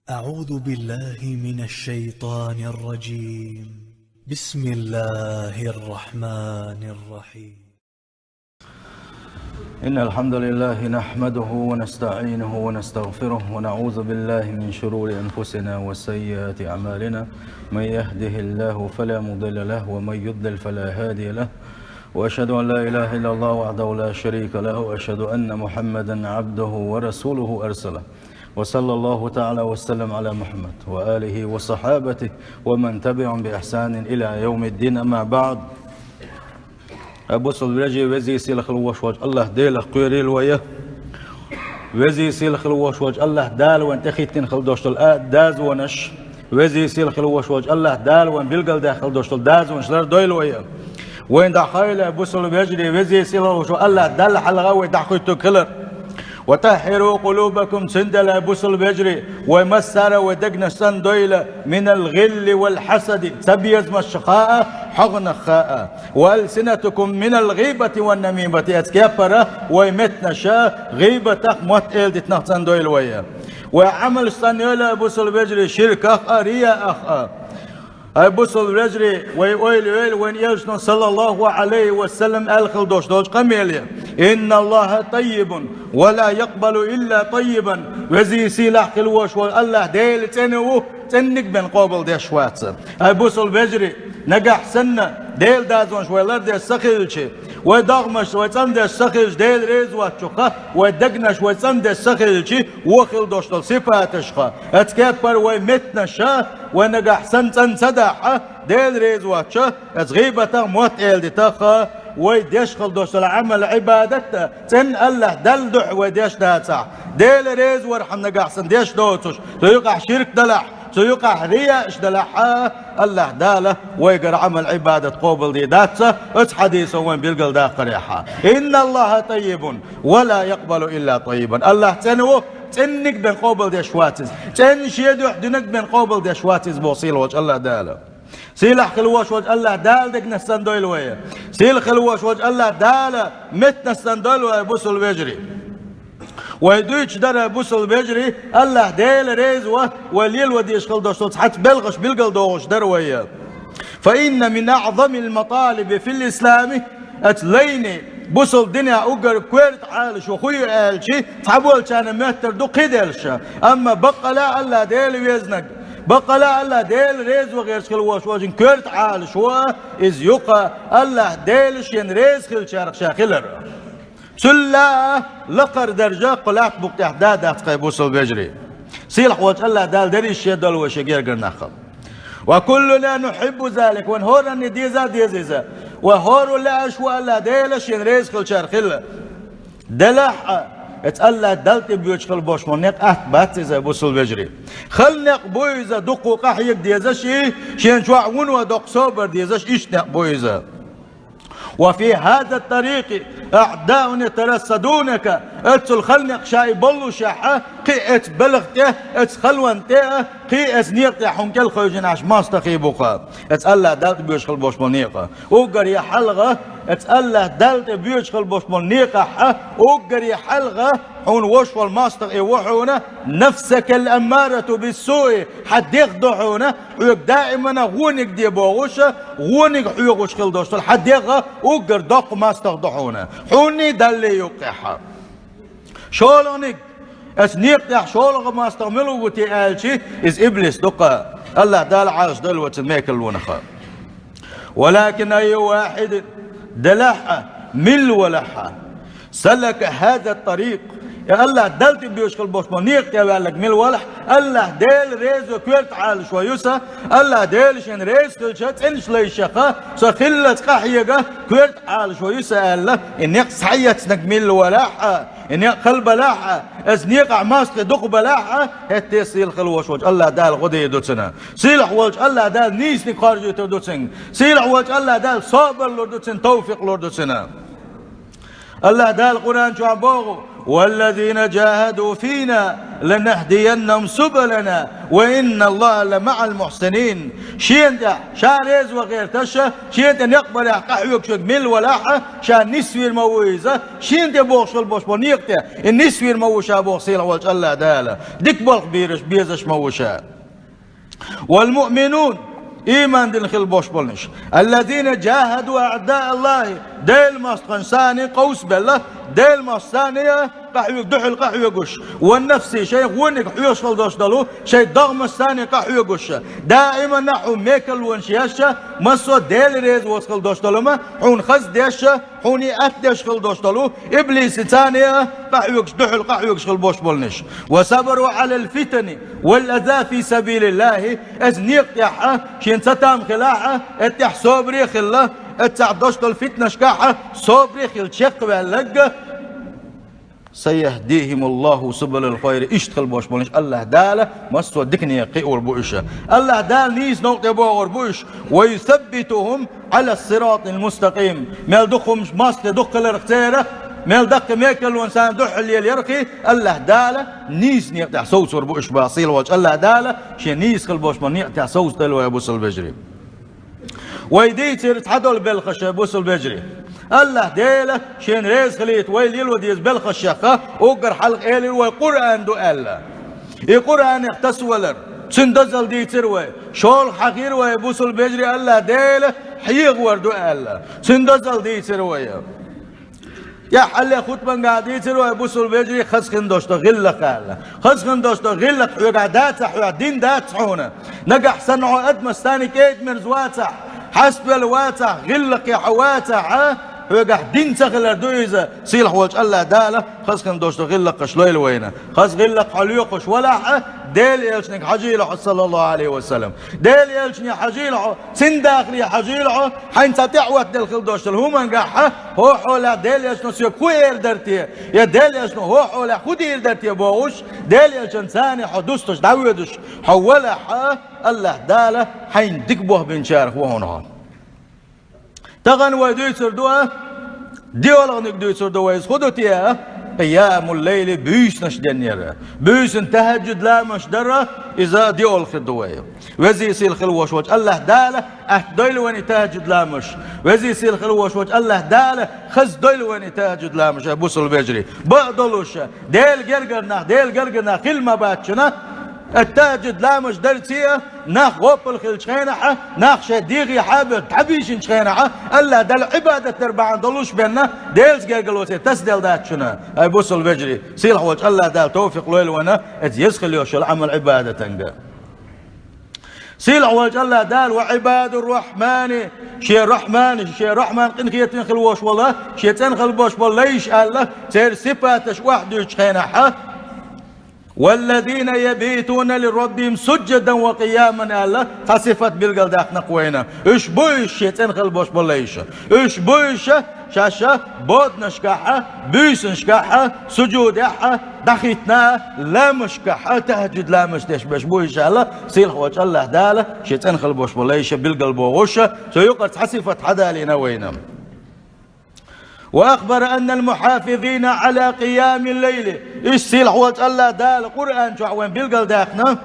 أعوذ بالله من الشيطان الرجيم. بسم الله الرحمن الرحيم. إن الحمد لله نحمده ونستعينه ونستغفره ونعوذ بالله من شرور أنفسنا وسيئات أعمالنا. من يهده الله فلا مضل له ومن يضلل فلا هادي له، وأشهد أن لا إله إلا الله وحده لا شريك له، وأشهد أن محمدا عبده ورسوله أرسله. وصلى الله تعالى وسلم على محمد وآله وصحابته ومن تبعهم بإحسان إلى يوم الدين. أما بعد، أبو صلبرجي وزي سيلخ الوشوج الله ديلخ قيريل ويا وزي سيلخ الوشوج الله دال وان تخيتين خل دوشتل داز ونش وزي سيلخ الوشوج الله دال وان بيلقل داخل دوشتل داز ونشلر دويل ويا وين دخيل أبو صلبرجي وزي سيلخ الوشوج الله دال حلقة ويدخيتو كلر وتحروا قلوبكم سندل أبو صلبرجي ومسر ودقنا سندويل من الغل والحسد تبيز مشخاء حغن خاء وألسنتكم من الغيبة والنميمة أتكبر ويمتنا شاء غيبة موت إلدت نحسن دويل ويا وعمل سنيول أبو صلبرجي شرك أخ رياء أخ أبو صلبرجي ويل وين يجن صلى الله عليه وسلم الخل دوش قميليا إن الله طيب ولا يقبل إلا طيبا وزي سلاح الوش والله ديل تنو تنك بن قابل دي شواتس أبو صلبرجي نجح سنة ديل دازون شويلر دي سخيلشي ودغمش ويتن دي سخيلش ديل ريز واتشخه ودقنش ويتن دي سخيلشي وخل دوشتل صفاتشخه اتكبر ويمتنا شاه ونجح سنة سداحه ديل ريز واتشه اتغيبته موت إل دي تخه ويديش خل دوشتل عمل عبادته تن الله دلدح ويديش داتع ديل ريز ورحم نجح سن ديش دوتش تيقع شرك دلح سيقع رياء اشدلحا الله داله ويقر عمل عبادة قوبل دي داتسه اتس حديثه وين بيلقل دا قريحا إن الله طيب ولا يقبل إلا طيبا الله تنو تنك بين قوبل دي شواتز تنشيد وحدنك بين قوبل دي شواتز بوصيل وجه الله داله سيلح خلوش وجه الله دال دك نستندويل ويا سيل خلوش وجه الله داله مت نستندويل ويا بوس البجري ويدوش در أبو صلبرجي الله ديل ريز وليل وديش خل دوشتوت حتى بلغش بلقل دوش در ويا فإن من أعظم المطالب في الإسلام أتليني بوصل الدنيا أقر كويرت عالش وخوي عالشي تعبول كان مهتر دو قيدلش أما بقى لا الله ديل ويزنك بقى لا الله ديل ريز وغير خل واش واجن كويرت عالش إز يقى الله ديلش ين ريز خل شارق شاخلر سلا لقر درجة قلعت بقتح دادات قيبو صلبرجي سيلح وجه الله دال دريش يدل وشجير قرناخل وكلنا نحب ذلك ونهور أن ديزا وهور لا أشوى الله ديلش ينريز خل شارخل دلح اتألا دلت بيوش خل بوش منيق أحبات زي أبو صلبرجي خلنق بويزة دقو قحيك ديزاش شين شوعون ودق صوبر ديزاش إشنق بويزة وفي هذا الطريق أعداء يترصدونك اتل خلنق شاي بلو شاحة قي ات بلغته ات خلوانته قي ات نيقته حنكل خوجن عش ماستخي بوقا ات الله دلت بيوش خل بوش منيقة وقر يا حلقة ات الله دلت بيوش خل بوش منيقة وقر يا حلقة حون وش والماستخي وحونا نفسك الأمارة بالسوء حد يخضعونا ويك دائما غونك دي بوغوشة غونك حيوغوش خل دوشتل حد يغا وقر دق ماستخضعونا حوني دلي يوقعها شولونك اسنيق شولغ ما استعملوا وتقالشي از ابليس دقه الله دال عاش دلوه الميكل ونخا ولكن اي واحد دلح مل ولحه سلك هذا الطريق يا الله دلت بيوشكل بوش منيق يا بالك مل ولح الله ديل ريز وكيرت عال شويوسا الله ديل شن ريز كلشت انش لي شقه سخلت قحيقه كيرت عال شويوسا الله انك صحيت نك مل ولح انك قلب لاحه ازنيق عماس دق بلاحه هتي سيل خلوش وجه الله دال غدي دوتنا سيل وجه الله دال نيسني خارج تدوتن سيل وجه الله دال صابر لردوتن توفيق لردوتنا الله دال القران شو عبوغو والذين جاهدوا فينا لنهدينهم سبلنا وإن الله لمع المحسنين. شين شان ريز وغير تشا شين يقبل قحوك شك مل ولاحة شان نسوي المويزة شين تبوش البوش بنيقته النسوي الموشة بوصيل والج الله داله ديك بالق بيرش بيزش موشة. والمؤمنون إيمان دين خل بوش بلنش الذين جاهدوا أعداء الله ديل مستقن ثاني قوس بالله ديل مستانية قحوك دحل قحوكش والنفسي شيء ونك حيوش خلدوش دلو شيء ضغم الثاني قحوكش دائما نحو ميكل ونشياشة مسو ديل ريز وسخلدوش دلو حون خز ديشة حوني أتدش خلدوش دلو إبليس ثانية قحوكش دحل قحوكش خلبوش بلنش. وصبروا على الفتن والأذى في سبيل الله أزنيق تحا شين ستام خلاحة اتح صبري خلا اتعدوش الفتنة شكاحة صبري خل شق باللقة سيهديهم الله سبل الخير اشتغل بوش بولنش الله داله مسوا دكني قيور بوشة الله دال نيس نقطة بوغر بوش ويثبتهم على الصراط المستقيم مال دخهم ماست دخ الارختيرة مال دق ميكل وانسان دح اللي يرقي الله داله نيس نيقطع صوصر بوش باصيل وجه الله داله شي نيس خل بوش من يقطع صوص تلو يبوس البجري ويديتر تحدل بالخش يبوس البجري الله ديله شين ريز خليت ويل يلوديز بالخشخة وقر حلق إلي والقرآن دو ألا القرآن يختص ولر سندزل دي تروي شول حقير ويبوس البجري الله ديله حيغ وردو ألا سندزل دي تروي يا حلي خطبا قاعد يتروي يبوس البجري خسخن دوشتا غلق ألا خسخن دوشتا غلق حيوغا داتح حيوغا دين داتحونا نقح سنعو أدمستاني كيت مرزواتح حسب الواتح غلق يا حواتح وقح دين تخل دويزة سيلح وجه الله داله خاص كان دوشتو غلق شلويل وينه خاص غلق حليوقش ولا ديل يلشنك حجيلح صلى الله عليه وسلم ديل يلشني حجيلح سن داخلي حجيلح حين تتعوت ديل خل دوشتل هما نقح هو حولا ديل يلشنو سيو كوير درتيه يا ديل يلشنو هو حولا خدير درتيه بوش ديل يلشن ثاني حدوستش داويدش حولا الله داله حين دكبوه بنشارخ وهونها تغن وديتر دوا ديولغنك ديتر دوا يسخدوتيا قيام الليل بيش نشدنيرا بيش تهجد لا مشدرة إذا ديول خدوية وزي سيل خلوش وجه الله داله أهديل وين تهجد لا مش وزي سيل خلوش وجه الله داله خز ديل وين تهجد لا مش أبوس البجري بعضلوش ديل قرقنا كلمة باتشنا التاجد لا مش درتيه ناخ وبل خل شخينحه ناخ شديغي حابب تحبيش شخينحه الا دل عباده تربع ضلوش بيننا ديلز قالوتي تسدل دات شنو اي بوصل البجري سيلح وجه الله دال توفيق ليل وانا يسخل يوش العمل عباده تنقى سيلح وجه الله دال وعباد الرحمن شي رحمن قنكيتين خلوش والله شي تنخل بوش والله ليش الله سير صفاتش وحده شخينحه والذين يبيتون لربهم سجدا وقياما الله خصفت بالقلداق نقوينا اش بوش شيطان خلبوش بلايشه اش بوش شاشه بود نشكحه بيس نشكحه سجودها دخيتنا لا مشكحه تهجد لا مشتش باش بوش الله سيل وجه الله داله شيطان خلبوش بلايشه بالقلب وغشه سيقرت حصفت حدا لنا وينم. وأخبر أن المحافظين على قيام الليل السلح وجه دال القرآن شعوين بالقل داخنا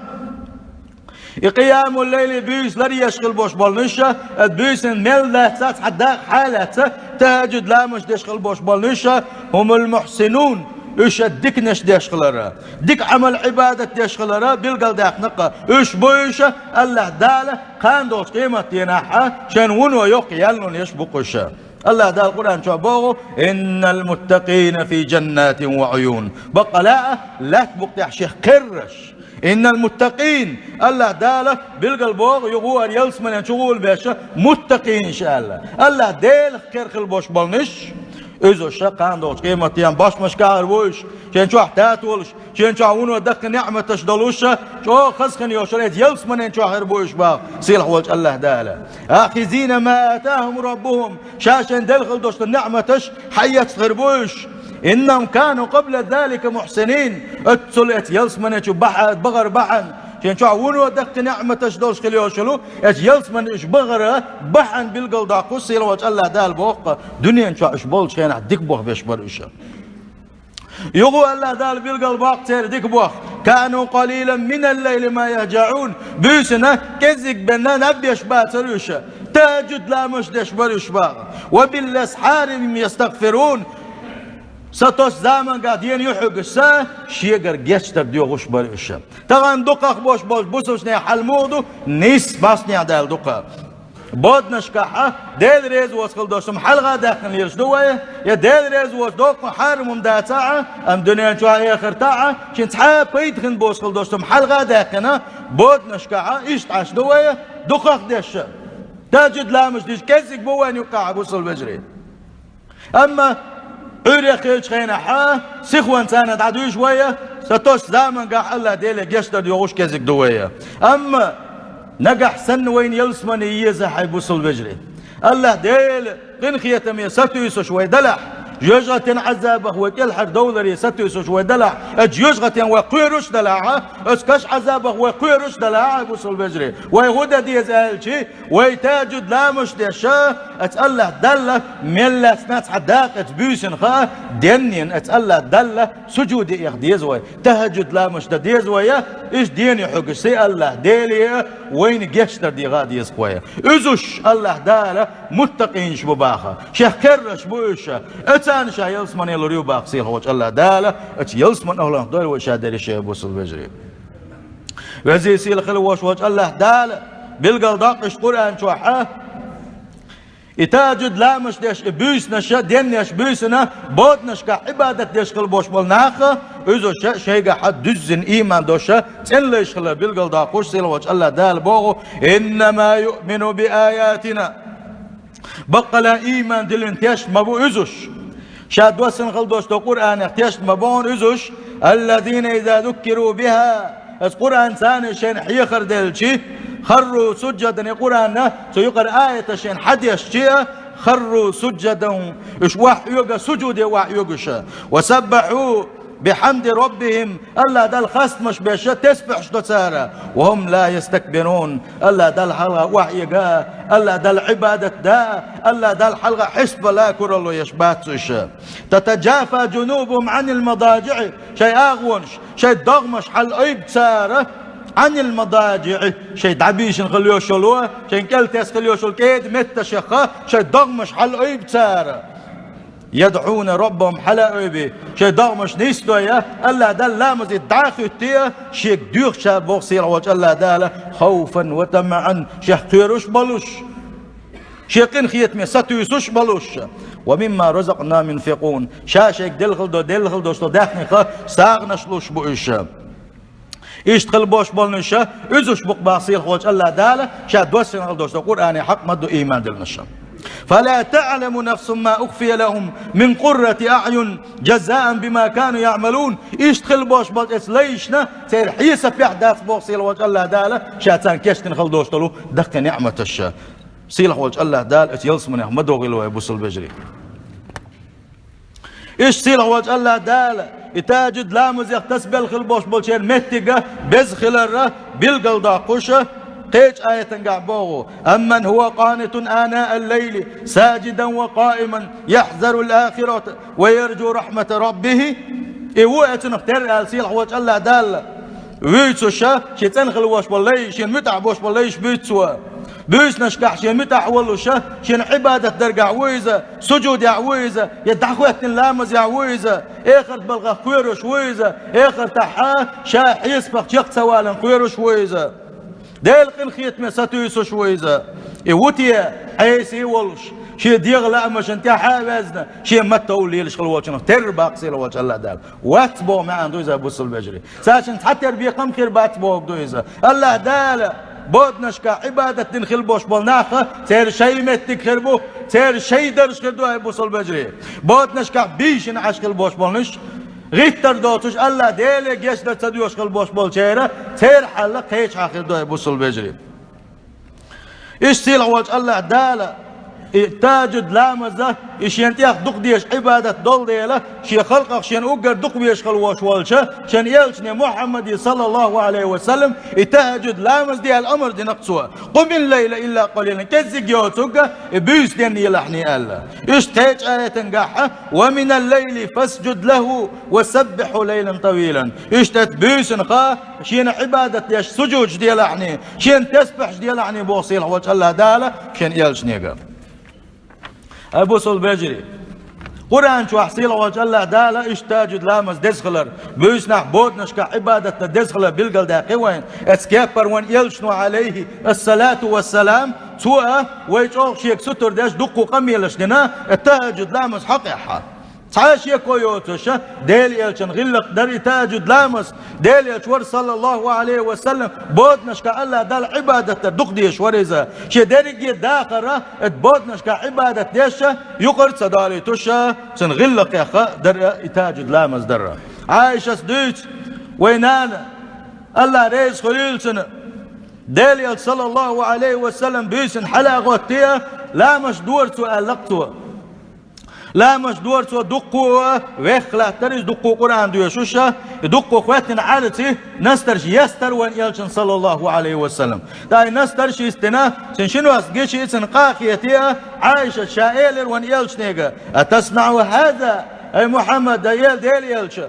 قيام الليل بيس لري يشغل بوش بالنشة بيس ملة تات حدا حالة تهجد لا مش ديشغل بوش بالنشة هم المحسنون ايش ديك نش ديشغلرا ديك عمل عبادة ديشغلرا بالقل داخنا ايش بوش الله داله كان دوش قيمة ينحى شان ونو يوقي يلنون يشبقوش الله دال القرآن شعبوه إن المتقين في جنات وعيون بقى لا تبقى شيخ كرش إن المتقين الله داله بالقلبوغ يغوار يلسمن شغول باشا متقين إن شاء الله ديل كرخ البوش بالنش إذا الشقان دوش قيمة يان باش مشكار بوش شين شو احتاتولش شين شو ونو دق نعمة تشدلوش شو خسخن يوشريت يلسمن شو هربوش باغ سيلح وجه الله داله آخذين ما آتاهم ربهم شاشن دلخل دوش النعمة تش حيت هربوش إنهم كانوا قبل ذلك محسنين اتسلت يلسمن شو بحد بغر بحن شين شو ونو دق نعمة تشدلوش خليوشلو اش يلسمن اش بغر بحن بالقل داقوس سيلح وجه الله دال بوق دنيا شو اش بول شين عدك بوغ بيش برشا يقول الله دال بالقلب وقت ديك بوخ كانوا قليلا من الليل ما يهجعون بيسنا كزك بنا نبيش باتروشا تاجد لا مش دش بريش باغ وبالاسحار يستغفرون ستوش زمان قاعدين يحق الساعة شيقر جيشتر ديوغوش بريشا طبعا دقاق بوش بوسوشني حلمودو نيس باسني عدال دقاق بود نشكاحة ديل ريز واسخل دوشم حلقة داخل ليرش دوية يا ديل ريز واس دوق حارم داتاعة ام دنيا شوية اخر تاعة شين تحاب بيدخن بوسخل دوشم حلقة داخلنا بود نشكاحة ايش تعش دوية دقاق ديش تاجد لامش ديش كيسك بوين يقع بوصل بجري اما عري خيش خينا حا سخوان ساند عدو شوية ستوش زامن قاح الله ديلي يشتر يوغوش كيسك دوية اما نجح سن وين يلسمن ييزا حيبوصل بجري الله ديل قنخية ستو يسو شوي دلح يجغتين عذابه وكل حر دولري ستو يسو شوي دلح يجغتين وقيرش دلعه اسكش عذابه وقيرش دلعه بوصل بجري ويغودا ديز الشي ويتاجد لامش ديشا اتالله دله ملة ناس حداقة بيسن خا دينين اتالله دله سجودي يخديز وي تهجد لامش ديز ويا ايش ديني حق سي الله ديلي وين جشتر دي غادي يسقويا ازوش الله داله متقين شباخه شهكرش بوشه اتان شا يلسمن يلوريو باقسيل هوش الله داله ات يلسمن الله دول وشادري شي بوصل بجري وزي سيل خلوش وش الله داله بالقل داقش قران شوحه إتاجد لامش ديش بيسنا شا دينيش بيسنا بودنش كعبادة ديش خل بوش بالناخة إذا شيء حد دزن إيمان دوشة تنليش خل بالقل داقوش سيل وش الله دال بوغو إنما يؤمن بآياتنا بقلا إيمان دلن تيش مبو إزوش شاد وسن خل دوش دو قرآن تيش مبون إزوش الذين إذا ذكروا بها القرآن ثاني شين حيخر دلشي خروا سجدا يقرأنا سيقرأ آية شين حد يشتيها خروا سجدا إش وحيوغا سجود وحيوغشا وسبحوا بحمد ربهم الله دل خاص مش بيشا تسبح شدو سارة وهم لا يستكبرون الله دل حلقة وحيوغا الله دل عبادة دا الله دل حلقة حسب لا كرلو يشباتش تتجافى جنوبهم عن المضاجع شيء أغونش شيء ضغمش حل عيب سارة عن المضاجع شيء دعبيش نخليه شلوه شيء كلتس خليه شل كيد مت شخه شيء ضغمش حل عيب سارة يدعون ربهم حلا عيبي شيء ضغمش نيستو يا الله دل لامز الداخل تيه شيء ديوخ شاب بوصير وجه الله داله خوفا وطمعا شيء خيروش بلوش شيء قن خيت مي ستو يسوش بلوش ومما رزقنا منفقون شاشك دلخل دو شتو داخني خا ساغنشلوش بوش ايش تخل بوش بولنشا ازوش بق باصيل خوش الله داله شاد دوسن غلدوش القران حق مدو ايمان دلنشا فلا تعلم نفس ما اخفي لهم من قرة اعين جزاء بما كانوا يعملون ايش تخل بوش بولس ليشنا سير حيسه في احداث بوصيل وجه الله داله شاتان كيشتن خلدوش تلو دق نعمه الشا سيل وجه الله دال يلسمن مدو غلو يبوصل بجري ايش سيل وجه الله داله إتاجد لامز يختص بالخلبوش بولشير مهتقة بزخلرة بالقلدا قشة قيش آية قعبوه أمن هو قانت آناء الليل ساجدا وقائما يحذر الآخرة ويرجو رحمة ربه إيوه نختار السيل وجه الله دال ويتسو شا شيتن خلوش بالليل شين متعبوش بالليل بيتسو بيش نشكح شين متع والله شه شين عبادة درجع ويزة سجود يا ويزة يدعوات اللامز يا ويزة آخر بلغة قيرش ويزة آخر تحا شاح يسبق شق سوالا قيرش ويزة ديل قن خيت مساتو يسوش ويزة إيوتيا حيسي والش شي ديغلا مش انت حابزنا شي متو ليلش خلواتنا ترباق سيل وجه الله دال واتبو ما عنده اذا بوصل بجري ساشن حتى ربي قم خير باتبو دويزا الله دال بودنش كعبادة تنخل بوش بالناخة سير شيء متك خربو سير شيء درش خردو هاي بوصل بجري بودنش كعبيش نعش خل بوش بالنش غيتر دوتش الله ديلي جيش دا تدوش خل بوش بالشيرة سير حلق هيش خردو هاي بوصل بجري ايش سيل وجه الله دال تاجد لامزة إشين تياخ دق ديش عبادة دول ديلا شي خلقك شين أقر دق بيش خلوش والشا شين يلشني محمد صلى الله عليه وسلم تاجد لامز دي الأمر دي نقصوها قم الليل إلا قليلا كزيق يوتوك بيس دين يلحني ألا إيش تيج آية تنقاحة ومن الليل فاسجد له وسبح ليلا طويلا إيش تتبيس نخا شين عبادة يش سجوج دي لحني شين تسبح دي لحني بوصيل وجه الله دالا شين يلشني قا أبو سول بجري قرآن شو حصيل وجه الله دالا اشتاجد لامز دسخلر بيسنح بودنش كعبادة دسخلر بالقل داقي وين اسكيبر وين يلشنو عليه الصلاة والسلام سوء ويجوغ شيك ستر داش دقو قميلش لنا التاجد لامز حقيقة تعاش يكويوتش ديل يلشن غلق دري تاجد لامس ديل يلشور صلى الله عليه وسلم بودنش كالله دال عبادة دق ديش وريزا شي دري داخرة بودنش كعبادة ديش يقرد صدالي تشا سن غلق يا خا در تاجد لامس در عايشة سديت وينانا الله ريز خليل سنة ديل صلى الله عليه وسلم بيسن حلاغوتيا لا مش دور سؤال لقتوا لا مش دور سو دقوا ويخلا تريز دقوا قرآن دو يشوشا دقوا خواتنا عالتي نسترش يستر وان يلشن صلى الله عليه وسلم داي نسترش يستنا سنشنو اسقيش يسن قاقيتيا عايشة شائلر وان يلشنيغا أتسمع هذا أي محمد ديال ديل يلش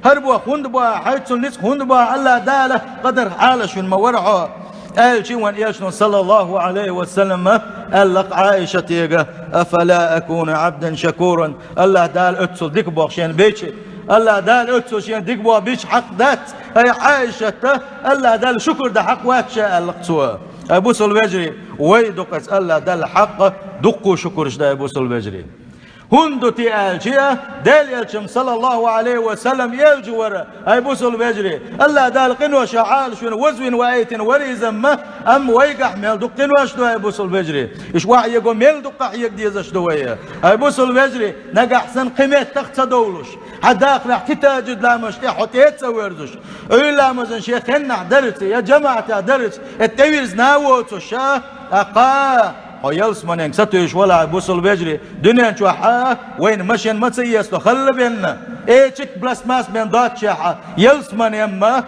هربوا خندبوا حيث النسك خندبوا الله داله قدر حالش من مورعه ألشي وان يلشن صلى الله عليه وسلم ألق عائشة تيغا أفلا أكون عبدا شكورا الله دال أتسل ديك بوخشين بيتش الله دال أتسل شين ديك بوخ بيتش حق دات أي عائشة الله دال شكر دا حق واتشا ألقتوا أبو سلوجري ويدقس الله دال حق دقو شكرش دا أبو سلوجري هندو تيالجيا دال يلشم صلى الله عليه وسلم يلجور اي بوسل بجري الله دال قنوة شعال شون وزوين وايتين وريزم ام ويقح ميل دق قنوة شدو اي بوسل بجري اش واحد يقول ميل دق حيق ديزا شدوية اي بوسل بجري نقع حسن قيمة تخت دولش حدا اقرح كتاجد لامش تحطيت سويرزش اي لامزن شيخ هنح درتي يا جماعة درت التويرز ناوتو شا اقا ويلس من ينكسطوش ولا بوصل بيجري دنيا شوحة وين مشين ما تسيسلو خلي بينا ايه تشك بلاس ماس بين دات شاحة يلس من يما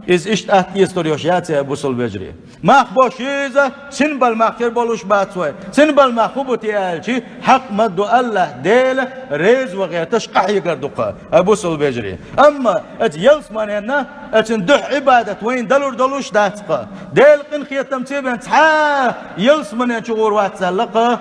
إز إشت يستوريوش ياتي بوصل بيجري ما أخبوش إذا سنبال ما خير بولوش باتوي سنبال ما خبوتي ألشي حق مدو الله ديل ريز وغير تشقح يقردوقا بوصل بيجري أما أت يلس من ينا أت ندح عبادة وين دلوش داتقا ديل قن خيتم تيبين تحا يلس من ينشغور واتسلقا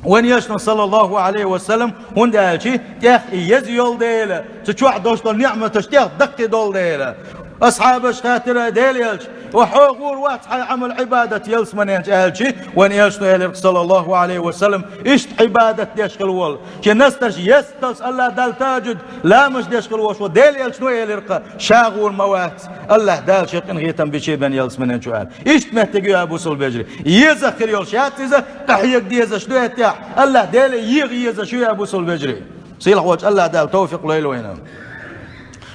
وين يشنا صلى الله عليه وسلم هون دالشي تيخ يزي يول ديلا تشوح دوشتل نعمة تشتيخ دقي دول ديلا أصحابش خاطر ديليلش وحقور واتحي عمل عبادة يلس من ينجالشي وان يلشنو يليرك صلى الله عليه وسلم إشت عبادة ديشقل وول كي نسترش يستلس الله دال تاجد لا مش ديشقل وش وديليلش نو يليرك شاغور موات الله دال شقن غيتم بشي بن يلس من ينجال إشت مهتقو يا أبو سول بيجري يزا خير يولش ياتيزا قحيق ديزا شنو يتيح الله ديلي يغيزا شو يا أبو سول بيجري سيلح وجه الله دال توفيق ليلوينا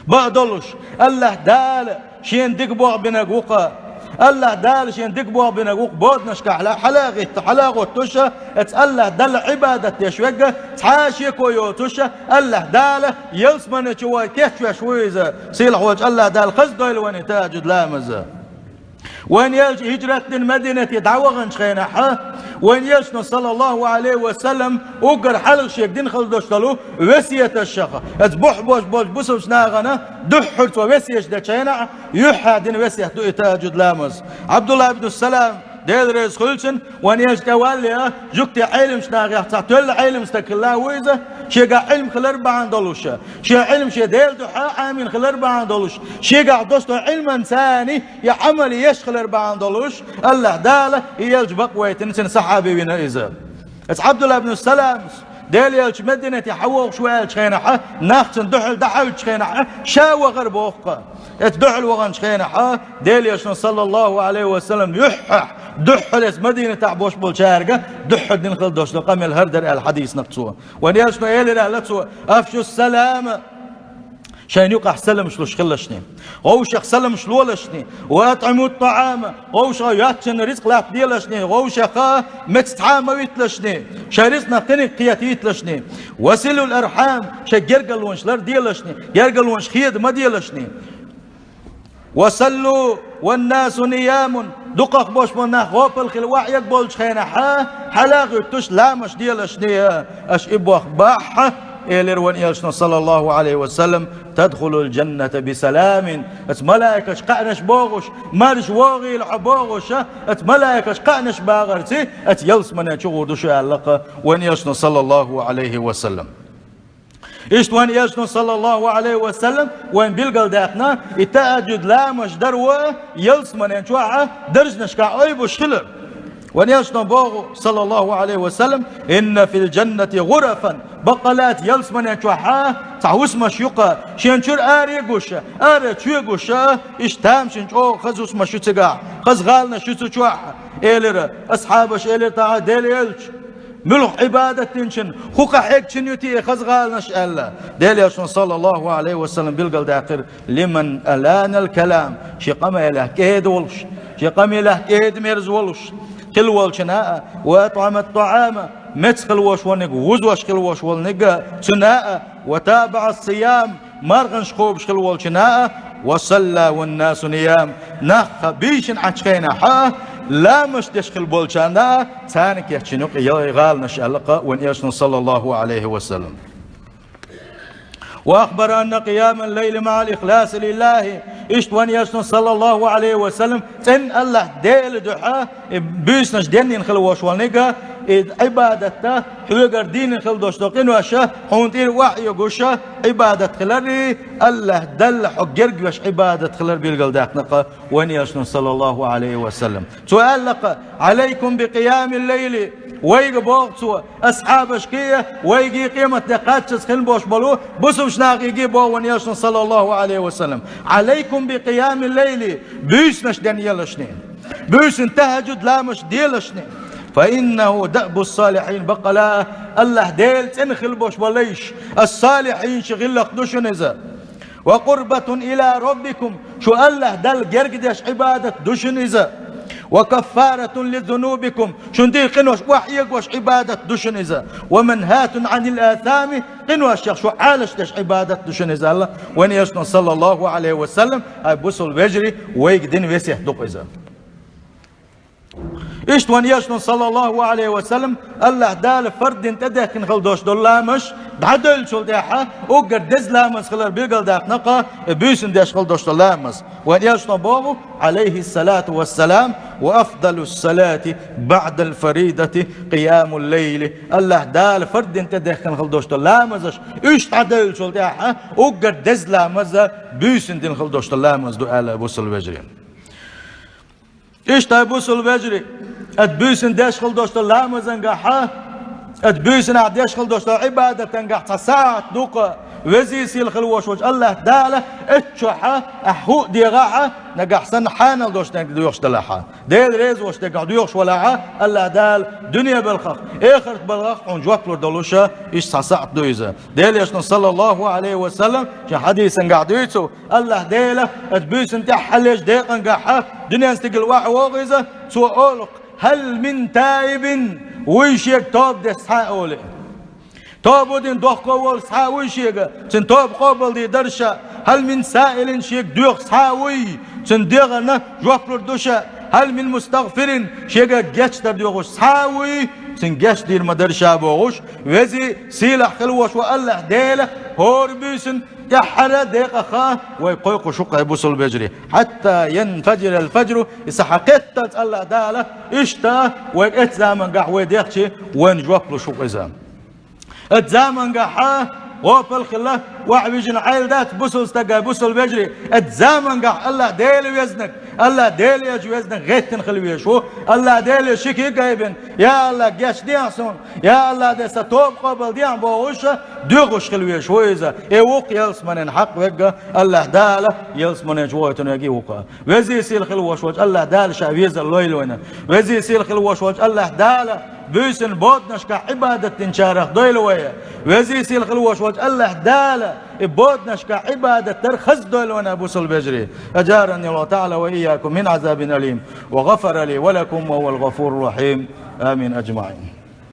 بعدلش الله دال شين دق بوع بنقوقه الله دال شين دق بوع بنقوق بودنش كحلا حلاغه تشا الله دل عبادة يشوقه تحاشي كويو تشا الله دال يلسمن شوي كيف شويزه سيلح وجه الله دال خزدويل وين تاجد لامزه وين يجي هجرة المدينة يدعوغن شخينحة وين يشنو صلى الله عليه وسلم وقر حلق شيك دين خلدوشتلو وسية الشخة اتبوح بوش بوسوش ناغنا دحرت ووسيش دا شينح يحا دين وسيه دو اتاجد لامز عبد الله بن السلام ديل ريز خلشن وان يجتوالي جوكتي علم شناغي تحتول علم استكلا ويزا شيقا علم خلر بعان دولوش شي علم شي ديل دحا عامين خلر بعان دولوش شيقا دوستو علم ثاني يا عملي يش خلر بعان دولوش الله داله يلج بقويتن سن صحابي بين إذا عبد الله بن السلام ديل يلج مدينة يحوغ شوال شخينحة ناختن دحل دحل شخينحة شاوة غرب وفقه اتدحل وغن شخينحة ديل يشن صلى الله عليه وسلم يحح دحل مدينة تعبوش بالشارقة دحل دنخل دوش لقام الهردر الحديث نقصوه وان يشن يلي رهلتوه أفشو السلام شان يقع سلم شلوش خلشني غوش سلم شلولشني واطعموا الطعام غوش ياتشن رزق لا ديلشني غوش خا متطعام ويتلشني شارزنا قني قياتيتلشني وسلوا الارحام شجرقل ونشلر ديلشني يرقل ونش خيد ما ديلشني وصلوا والناس نيام دقق بوش منا غوبل خل وعيك بولش خينا حلاغ تش لامش ديلشني اش ابوخ باح إليروان يلشنا صلى الله عليه وسلم تدخل الجنة بسلام ات ملائكة قعنش بوغش مارش واغي العبوغش ات ملائكة قعنش باغرتي ات يلس من يشغل دشو علاقة وان يلشنا صلى الله عليه وسلم إيش وان يلشنا صلى الله عليه وسلم وان بيلقل داقنا اتأجد لامش دروا يلس من يشوعها درجنش كعيب وشخلر ونيشنا بوغو صلى الله عليه وسلم إن في الجنة غرفا بقلات يلس من يتوحا تعوس مشيقا شينشور آري قوشا آري تشوي قوشا إشتام شنشو خزوس مشو تقع خز غالنا شو تشوحا إيلر أصحابش إيلر تعا ديل يلش ملح عبادة تنشن خوكا حيك شنيوتي خز غالنا شألا ديل يشن صلى الله عليه وسلم بلقل داقر لمن ألان الكلام شيقام إله كيد ولش شيقام إله كيد ميرز ولش كل والشناء وأطعم الطعام متخل وش ونق وزوش كل وش والنق شناء وتابع الصيام مرغنش خوبش كل والشناء وصلى والناس نيام نخ بيشن عشقينا حا لا مش تشكل بولشانا ثانك يحشنوك يغال نشألقا ونيشن صلى الله عليه وسلم وأخبر أن قيام الليل مع الإخلاص لله إشتوان يسن صلى الله عليه وسلم تن الله ديل دحا بيسنش دين خل وشوالنيقا عبادته حلقر دين خل دوشتوقين واشا حونتير وحي قوشا عبادة خلري الله دل حقرق وش عبادة خلر بيلقل داقنقا وان يسن صلى الله عليه وسلم سؤال لقى عليكم بقيام الليل ويجي بوقتوا أصحاب شكية ويجي قيمة دقاتش خل بوش بلو بسوش ناقي بو ون يشن صلى الله عليه وسلم عليكم بقيام الليل بيسنش دانيالشني بيسن تهجد لامش ديلشني فإنه دأب الصالحين بقلا الله ديل تنخل بوش بليش الصالحين شغل لقدوش نزا وقربة إلى ربكم شو الله دل جرقدش عبادة دوش نزا وكفارة لذنوبكم شندي قنوش وحيق وش عبادة دوشنزا ومنهاة عن الآثام قنوش شو عالش دش عبادة دوشنزا الله وين يسن صلى الله عليه وسلم أي بوصل بجري ويقدن ويسيح دقزا إيش وان يسن صلى الله عليه وسلم الله دال فرد انتدى كن خلدوش دولامش دعدل شو داحا وقر دز لامس خلال بيقل داق نقا بيسن داش خلدوش دولامس وان يسن بابو عليه الصلاة والسلام وأفضل الصلاة بعد الفريدة قيام الليل الله دال فرد انتدى كن خلدوش دولامس إيش تعدل شو داحا وقر دز لامس بيسن دين خلدوش دولامس دو آلا بوصل بجرين إيش تابوسل بجري أتبوسن داش خل دوشت الله مزنجحه أتبوسن عداش خل دوشت عبادة تنجح ساعة دوقة وزي سيل خلوش وجه الله داله اتشحه أحو ديغاحه نجح سن حان دوشت دوش دلحه ديل ريز وش تقعد دوش ولا الله دال دنيا بالخخ آخر بالخخ عن جوكلور دلوشة إيش ساعة دويزة ديل يشن صلى الله عليه وسلم شو حديث قاعديته الله ديله أتبوسن تحلش دقيقة نجحه دنيا استقل واحد وغيزة سؤالك هل من تائب ويشيك توب دس حاولي توب ودين دوخ قول صحا ويشيك سن توب قبل دي درشة هل من سائل شيك دوخ صحاوي سن ديغنا جوكلور دوشة هل من مستغفر شيك جاتش تبديوغش صحاوي سن جاتش دير مدرشة بوغش وزي سيلح خلوش والله ديله هور بيسن يحرى دقيقة خا ويقويق شقة يبوصل بجري حتى ينفجر الفجر يسحقت الله داله اشتا ويقت زامن قح ويديقشي وين جوكلو شقة زام الزامن قحا وفل خلا وعبيجن عيل دات بوصل استقى بوصل بجري الزامن قح الله ديل ويزنك الله ديل يجي ويزنك غيتن خلوي شو الله ديل شكي قايبن يا الله جاش ديعسون يا الله دي ستوب قبل ديعن بوغوشة دوغوش خلوي شو إذا يوق يلسمن حق وقا الله داله يلسمن جويتن يجي وقا وزي سيل خلوش وجه الله دال شعبيز الليل وين وزي سيل خلوش وجه الله داله بيسن بودناش كعبادة تنشارخ دويلوية وزي سيل خلوش وتأله دالة بودناش كعبادة ترخص دويلونا بوصل بجري. أجارني الله تعالى وإياكم من عذاب أليم وغفر لي ولكم وهو الغفور الرحيم. آمين أجمعين.